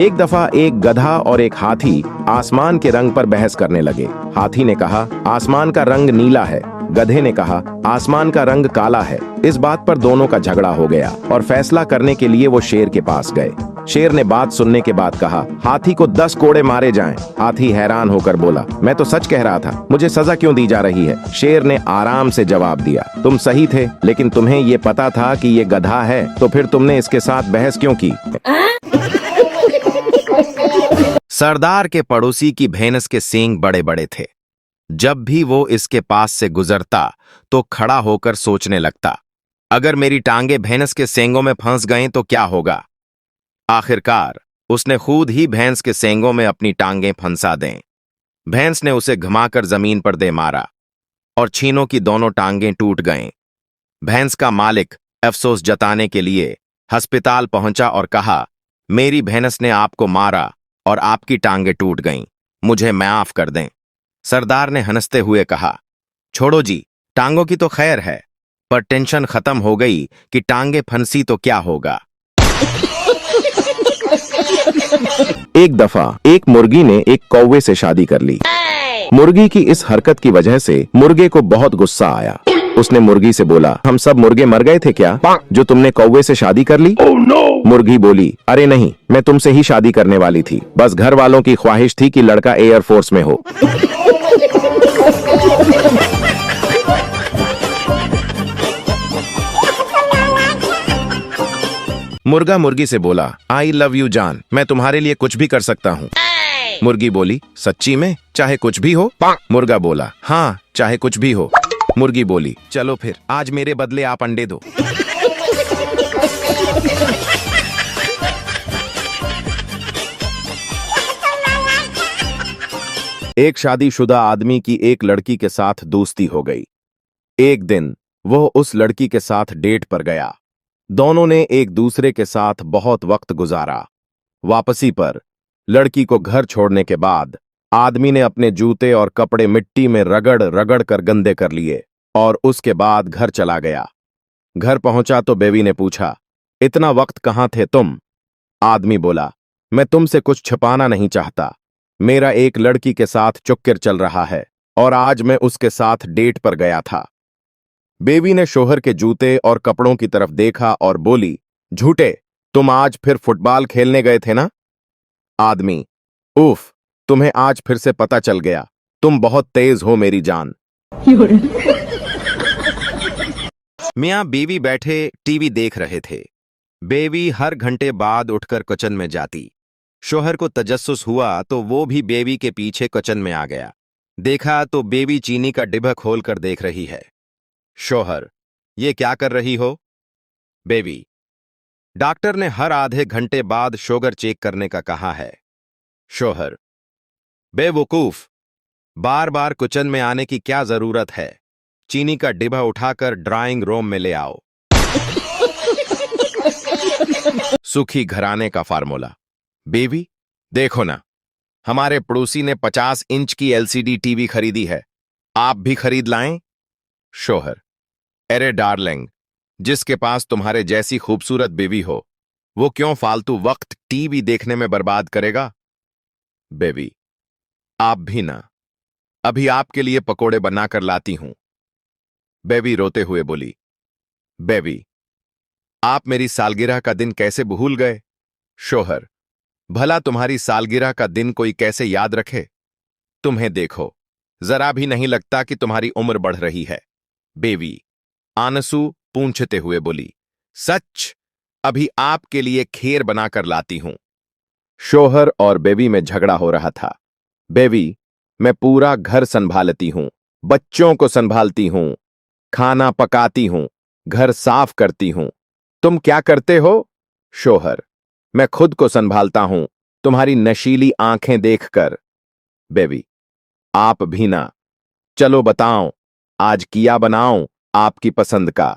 एक दफा एक गधा और एक हाथी आसमान के रंग पर बहस करने लगे। हाथी ने कहा, आसमान का रंग नीला है। गधे ने कहा, आसमान का रंग काला है। इस बात पर दोनों का झगड़ा हो गया और फैसला करने के लिए वो शेर के पास गए। शेर ने बात सुनने के बाद कहा, हाथी को 10 कोड़े मारे जाएं। हाथी हैरान होकर बोला, मैं तो सच कह रहा था, मुझे सजा क्यों दी जा रही है? शेर ने आराम से जवाब दिया, तुम सही थे, लेकिन तुम्हें ये पता था कि ये गधा है, तो फिर तुमने इसके साथ बहस क्यों की? सरदार के पड़ोसी की भैंस के सींग बड़े बड़े थे। जब भी वो इसके पास से गुजरता तो खड़ा होकर सोचने लगता, अगर मेरी टांगे भैंस के सींगों में फंस गईं तो क्या होगा। आखिरकार उसने खुद ही भैंस के सींगों में अपनी टांगें फंसा दें। भैंस ने उसे घुमाकर जमीन पर दे मारा और छीनों की दोनों टांगें टूट गईं। भैंस का मालिक अफसोस जताने के लिए अस्पताल पहुंचा और कहा, मेरी भैंस ने आपको मारा और आपकी टांगें टूट गईं, मुझे माफ कर दें। सरदार ने हंसते हुए कहा, छोड़ो जी, टांगों की तो खैर है, पर टेंशन खत्म हो गई कि टांगे फंसी तो क्या होगा। एक दफा एक मुर्गी ने एक कौवे से शादी कर ली। मुर्गी की इस हरकत की वजह से मुर्गे को बहुत गुस्सा आया। उसने मुर्गी से बोला, हम सब मुर्गे मर गए थे क्या, जो तुमने कौवे से शादी कर ली? मुर्गी बोली, अरे नहीं, मैं तुमसे ही शादी करने वाली थी, बस घर वालों की ख्वाहिश थी कि लड़का एयरफोर्स में हो। मुर्गा मुर्गी से बोला, आई लव यू जान, मैं तुम्हारे लिए कुछ भी कर सकता हूँ। मुर्गी बोली, सच्ची में, चाहे कुछ भी हो? मुर्गा बोला, हाँ, चाहे कुछ भी हो। मुर्गी बोली, चलो फिर आज मेरे बदले आप अंडे दो। एक शादीशुदा आदमी की एक लड़की के साथ दोस्ती हो गई। एक दिन वो उस लड़की के साथ डेट पर गया। दोनों ने एक दूसरे के साथ बहुत वक्त गुजारा। वापसी पर लड़की को घर छोड़ने के बाद आदमी ने अपने जूते और कपड़े मिट्टी में रगड़ रगड़ कर गंदे कर लिए और उसके बाद घर चला गया। घर पहुंचा तो बेबी ने पूछा, इतना वक्त कहाँ थे तुम? आदमी बोला, मैं तुमसे कुछ छिपाना नहीं चाहता, मेरा एक लड़की के साथ चुक्कर चल रहा है और आज मैं उसके साथ डेट पर गया था। बेबी ने शोहर के जूते और कपड़ों की तरफ देखा और बोली, झूठे, तुम आज फिर फुटबॉल खेलने गए थे ना? आदमी, उफ, तुम्हें आज फिर से पता चल गया, तुम बहुत तेज हो मेरी जान। मियां बीवी बैठे टीवी देख रहे थे। बेबी हर घंटे बाद उठकर किचन में जाती। शोहर को तजस्सुस हुआ तो वो भी बेबी के पीछे किचन में आ गया। देखा तो बेबी चीनी का डिब्बा खोलकर देख रही है। शोहर, ये क्या कर रही हो? बेबी, डॉक्टर ने हर आधे घंटे बाद शुगर चेक करने का कहा है। शोहर, बेवकूफ, बार बार किचन में आने की क्या जरूरत है? चीनी का डिब्बा उठाकर ड्राइंग रूम में ले आओ। सुखी घराने का फार्मूला। बेबी, देखो ना, हमारे पड़ोसी ने 50 इंच की एलसीडी टीवी खरीदी है, आप भी खरीद लाएं। शोहर, अरे डार्लिंग, जिसके पास तुम्हारे जैसी खूबसूरत बेबी हो, वो क्यों फालतू वक्त टीवी देखने में बर्बाद करेगा? बेबी, आप भी ना, अभी आपके लिए पकोड़े बनाकर लाती हूं। बेबी रोते हुए बोली, बेबी, आप मेरी सालगिरह का दिन कैसे भूल गए? शोहर, भला तुम्हारी सालगिरह का दिन कोई कैसे याद रखे? तुम्हें देखो, जरा भी नहीं लगता कि तुम्हारी उम्र बढ़ रही है। बेबी आंसू पूंछते हुए बोली, सच, अभी आपके लिए खीर बनाकर लाती हूं। शोहर और बेबी में झगड़ा हो रहा था। बेबी, मैं पूरा घर संभालती हूं, बच्चों को संभालती हूं, खाना पकाती हूं, घर साफ करती हूं, तुम क्या करते हो? शोहर, मैं खुद को संभालता हूं, तुम्हारी नशीली आंखें देखकर। बेबी, आप भी ना, चलो बताओ, आज किया बनाऊं आपकी पसंद का।